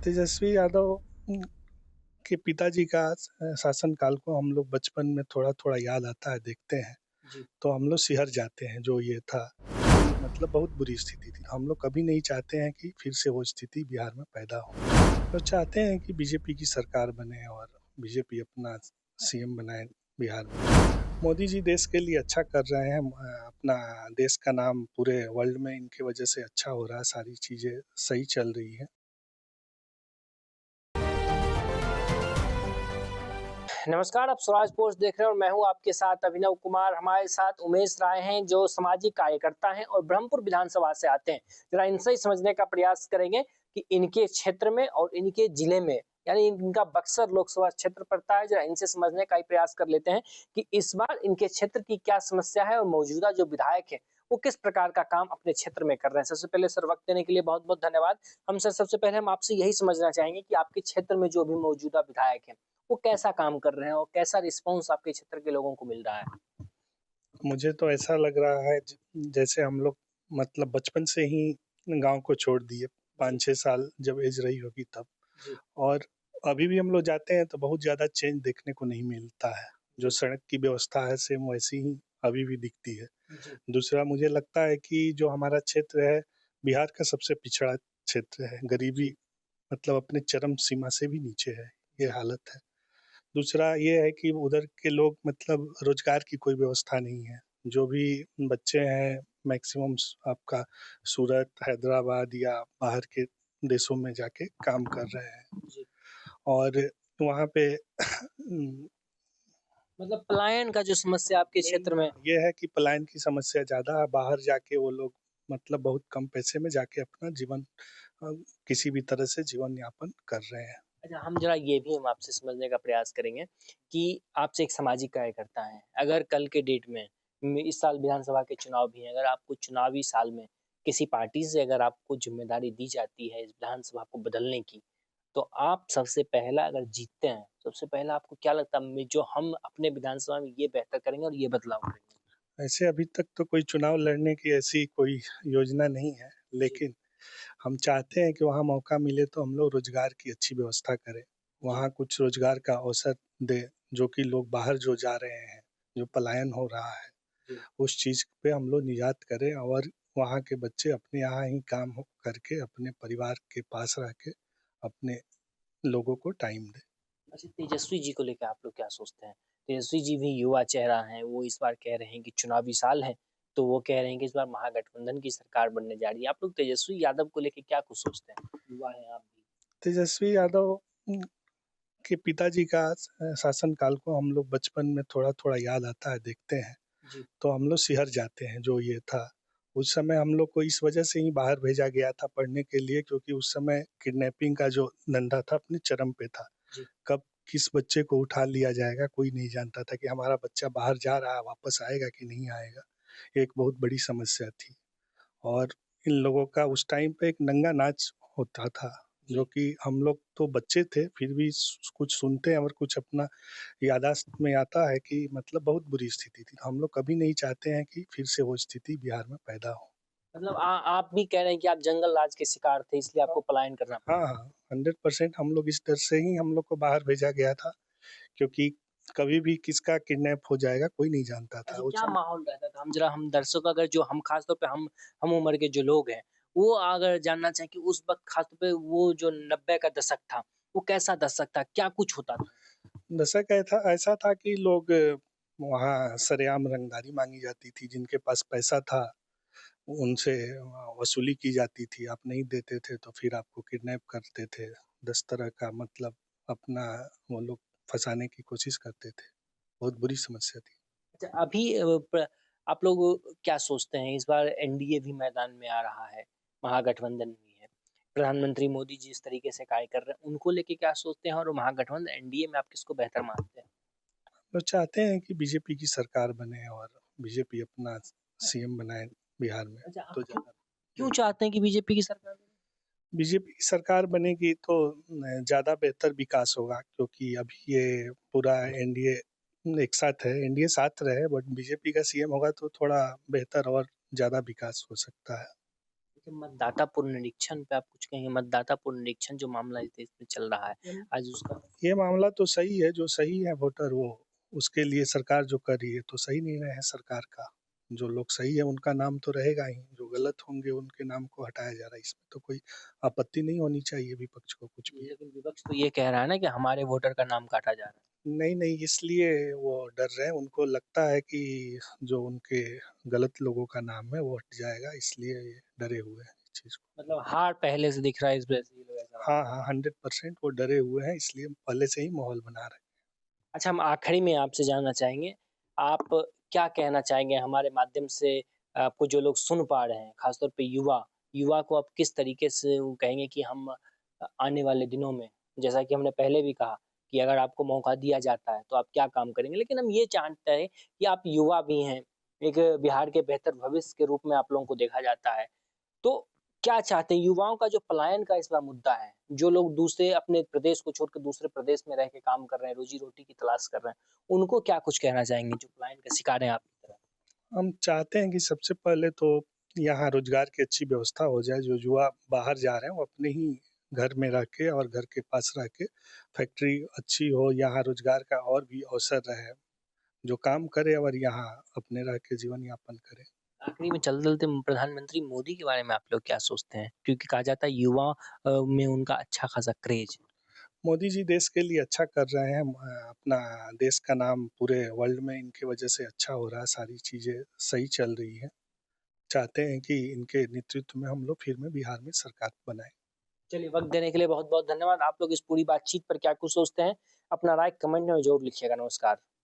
तेजस्वी यादव के पिताजी का शासनकाल को हम लोग बचपन में थोड़ा-थोड़ा याद आता है, देखते हैं, जी, तो हम लोग सिहर जाते हैं। जो ये था, मतलब बहुत बुरी स्थिति थी। हम लोग कभी नहीं चाहते हैं कि फिर से वो स्थिति बिहार में पैदा हो। तो चाहते हैं कि बीजेपी की सरकार बने और बीजेपी अपना सीएम बनाए बिहार में। मोदी जी देश के लिए अच्छा कर रहे हैं। अपना देश का नाम पूरे वर्ल्ड में इनकी वजह से अच्छा हो रहा है, सारी चीज़ें सही चल रही हैं। नमस्कार, आप स्वराज पोस्ट देख रहे हैं और मैं हूं आपके साथ अभिनव कुमार। हमारे साथ उमेश राय हैं जो सामाजिक कार्यकर्ता हैं और ब्रह्मपुर विधानसभा से आते हैं। जरा इनसे ही समझने का प्रयास करेंगे कि इनके क्षेत्र में और इनके जिले में, यानी इनका बक्सर लोकसभा क्षेत्र पड़ता है। जरा इनसे समझने का ही प्रयास कर लेते हैं कि इस बार इनके क्षेत्र की क्या समस्या है और मौजूदा जो विधायक है वो किस प्रकार का काम अपने क्षेत्र में कर रहे हैं। सबसे पहले सर, वक्त देने के लिए बहुत बहुत धन्यवाद। हम सर सबसे पहले हम आपसे यही समझना चाहेंगे कि आपके क्षेत्र में जो भी मौजूदा विधायक है वो कैसा काम कर रहे हैं और कैसा रिस्पॉन्स आपके क्षेत्र के लोगों को मिल रहा है? मुझे तो ऐसा लग रहा है जैसे हम लोग मतलब बचपन से ही गांव को छोड़ दिए, जी, 5-6 साल जब एज रही होगी तब। जी, और अभी भी हम लोग जाते हैं तो बहुत ज़्यादा चेंज देखने को नहीं मिलता है। जो जी, सड़क की व्यवस्था है सेम वैसी ही अभी भी दिखती है। जी, दूसरा मुझे लगता है कि जो हमारा क्षेत्र है, बिहार का सबसे पिछड़ा क्षेत्र है। गरीबी जी, मतलब अपने चरम सीमा से भी नीचे है, ये जी, हालत है। दूसरा ये है कि उधर के लोग मतलब रोजगार की कोई व्यवस्था नहीं है। जो भी बच्चे हैं मैक्सिमम आपका सूरत, हैदराबाद या बाहर के देशों में जाके काम कर रहे हैं। जी। और वहाँ पे मतलब पलायन का जो समस्या आपके मेन क्षेत्र में। ये है कि पलायन की समस्या ज़्यादा है। बाहर जाके वो लोग मतलब बहुत कम पैसे में जाके अपना जीवन अ, किसी भी तरह से जीवन यापन कर रहे हैं। अच्छा, हम जरा ये भी हम आपसे समझने का प्रयास करेंगे कि आपसे एक सामाजिक कार्यकर्ता हैं। अगर कल के डेट में इस साल विधानसभा के चुनाव भी हैं, अगर आपको चुनावी साल में किसी पार्टी से अगर आपको ज़िम्मेदारी दी जाती है इस विधानसभा को बदलने की, तो आप सबसे पहला अगर जीतते हैं, सबसे पहला आपको क्या लगता है जो हम अपने विधानसभा में ये बेहतर करेंगे और ये बदलाव करेंगे? ऐसे अभी तक तो कोई चुनाव लड़ने की ऐसी कोई योजना नहीं है, जी, लेकिन हम चाहते हैं कि वहाँ मौका मिले तो हम लोग रोज़गार की अच्छी व्यवस्था करें। जी, वहाँ कुछ रोज़गार का अवसर दें, जो कि लोग बाहर जो जा रहे हैं, जो पलायन हो रहा है, जी। उस चीज़ पे हम लोग निजात करें और वहाँ के बच्चे अपने यहाँ ही काम हो करके अपने परिवार के पास रह के अपने लोगों को टाइम दें। अच्छा, तेजस्वी जी को लेके आप लोग क्या सोचते हैं? तेजस्वी जी भी युवा चेहरा हैं, वो इस बार कह रहे हैं कि चुनावी साल है, तो वो कह रहे हैं कि इस बार महागठबंधन की सरकार बनने जा रही है। आप लोग तेजस्वी यादव को लेके क्या कुछ सोचते हैं? युवा हैं आप भी। तेजस्वी यादव के पिताजी का शासनकाल को हम लोग बचपन में थोड़ा-थोड़ा याद आता है, देखते हैं। जी, तो हम लोग सिहर जाते हैं। जो ये था, उस समय हम लोग को इस वजह से ही बाहर भेजा गया था पढ़ने के लिए, क्योंकि उस समय किडनैपिंग का जो धंधा था अपने चरम पे था। जी, कब किस बच्चे को उठा लिया जाएगा कोई नहीं जानता था कि हमारा बच्चा बाहर जा रहा है, वापस आएगा कि नहीं आएगा। एक बहुत बड़ी समस्या थी। और इन लोगों का उस टाइम पे एक नंगा नाच होता था, जो जी। कि हम लोग तो बच्चे थे फिर भी कुछ सुनते हैं और कुछ अपना याददाश्त में आता है कि मतलब बहुत बुरी स्थिति थी। हम लोग कभी नहीं चाहते हैं कि फिर से वो स्थिति बिहार में पैदा हो। मतलब आप भी कह रहे हैं कि आप जंगल राज के शिकार थे, इसलिए हाँ, आपको पलायन करना पड़ा। हाँ, हाँ, 100% हम लोग इस डर से ही हम लोग को बाहर भेजा गया था, क्योंकि कभी भी किसका किडनैप हो जाएगा कोई नहीं जानता था। अच्छा, उस क्या माहौल रहता था? हम दर्शक अगर जो हम खास तौर पे हम उम्र के जो लोग हैं, वो अगर जानना चाहें कि उस वक़्त खास तौर पे वो जो 90 का दशक था, वो कैसा दशक था? क्या कुछ होता था? दशक ऐसा ऐसा था कि लोग वहाँ सरेआम रंगदारी माँगी जाती थी, जिनके पास पैसा था उनसे वसूली की जाती थी। आप नहीं देते थे तो फिर आपको किडनैप करते थे। 10 तरह का मतलब अपना वो लोग फँसाने की कोशिश करते थे। बहुत बुरी समस्या थी। अच्छा, अभी आप लोग क्या सोचते हैं? इस बार एनडीए भी मैदान में आ रहा है, महागठबंधन भी है। प्रधानमंत्री मोदी जी इस तरीके से कार्य कर रहे हैं, उनको लेके क्या सोचते हैं और महागठबंधन एनडीए में आप किसको बेहतर मानते हैं? लोग चाहते हैं कि बीजेपी की सरकार बने और बीजेपी अपना सीएम बनाए बिहार में, अच्छा, आप तो क्यों ज़्यादा क्यों चाहते हैं कि बीजेपी की सरकार बने? बीजेपी की सरकार बनेगी तो ज़्यादा बेहतर विकास होगा, क्योंकि अभी ये पूरा एनडीए एक साथ है, एनडीए साथ रहे बट बीजेपी का सीएम होगा तो थोड़ा बेहतर और ज़्यादा विकास हो सकता है। कि मतदाता पुनरीक्षण पे आप कुछ कहेंगे? मतदाता पुनरीक्षण जो मामला इस देश में चल रहा है, आज उसका ये मामला तो सही है, जो सही है वोटर वो उसके लिए सरकार जो कर रही है तो सही निर्णय है सरकार का। जो लोग सही है उनका नाम तो रहेगा ही, जो गलत होंगे उनके नाम को हटाया जा रहा है, इसमें तो कोई आपत्ति नहीं होनी चाहिए विपक्ष को कुछ भी। लेकिन विपक्ष तो ये कह रहा है ना कि हमारे वोटर का नाम काटा जा रहा है। नहीं, नहीं इसलिए वो डर रहे हैं, उनको लगता है कि जो उनके गलत लोगों का नाम है वो हट जाएगा, इसलिए ये डरे हुए हैं इस चीज़ को। मतलब हार पहले से दिख रहा है इस वजह से ये लोग ऐसा हाँ, हाँ 100% वो डरे हुए हैं, इसलिए पहले से ही माहौल बना रहे हैं। अच्छा, हम आखिरी में आपसे जानना चाहेंगे, आप क्या कहना चाहेंगे हमारे माध्यम से आपको जो लोग सुन पा रहे हैं, ख़ासतौर पे युवा को आप किस तरीके से वो कहेंगे कि हम आने वाले दिनों में, जैसा कि हमने पहले भी कहा कि अगर आपको मौका दिया जाता है, तो आप क्या काम करेंगे? लेकिन हम ये जानते हैं कि आप युवा भी हैं, एक बिहार के बेहतर भविष्य के रूप में आप लोगों को देखा जाता है। तो क्या चाहते हैं युवाओं का जो पलायन का इस बार मुद्दा है, जो लोग दूसरे अपने प्रदेश को छोड़ के दूसरे प्रदेश में रह के काम कर रहे हैं, रोज़ी-रोटी की तलाश कर रहे हैं, उनको क्या कुछ कहना चाहेंगे जो पलायन का शिकार हैं आपकी तरह? हम चाहते हैं कि सबसे पहले तो यहाँ रोज़गार की अच्छी व्यवस्था हो जाए, जो युवा बाहर जा रहे हैं वो अपने ही घर में रह के और घर के पास रह के फैक्ट्री अच्छी हो, यहाँ रोज़गार का और भी अवसर रहे, जो काम करे और यहाँ अपने रह के जीवन यापन करे। आखिरी में चलते-चलते प्रधानमंत्री मोदी के बारे में आप लोग क्या सोचते हैं? क्योंकि कहा जाता है युवा में उनका अच्छा खासा क्रेज़ है। मोदी जी देश के लिए अच्छा कर रहे हैं, अपना देश का नाम पूरे वर्ल्ड में इनकी वजह से अच्छा हो रहा है, सारी चीज़ें सही चल रही हैं। चाहते हैं कि इनके नेतृत्व में हम लोग फिर में बिहार में सरकार बनाएँ। चलिए, वक़्त देने के लिए बहुत-बहुत धन्यवाद। आप लोग इस पूरी बातचीत पर क्या कुछ सोचते हैं? अपना राय कमेंट में ज़रूर लिखिएगा। नमस्कार।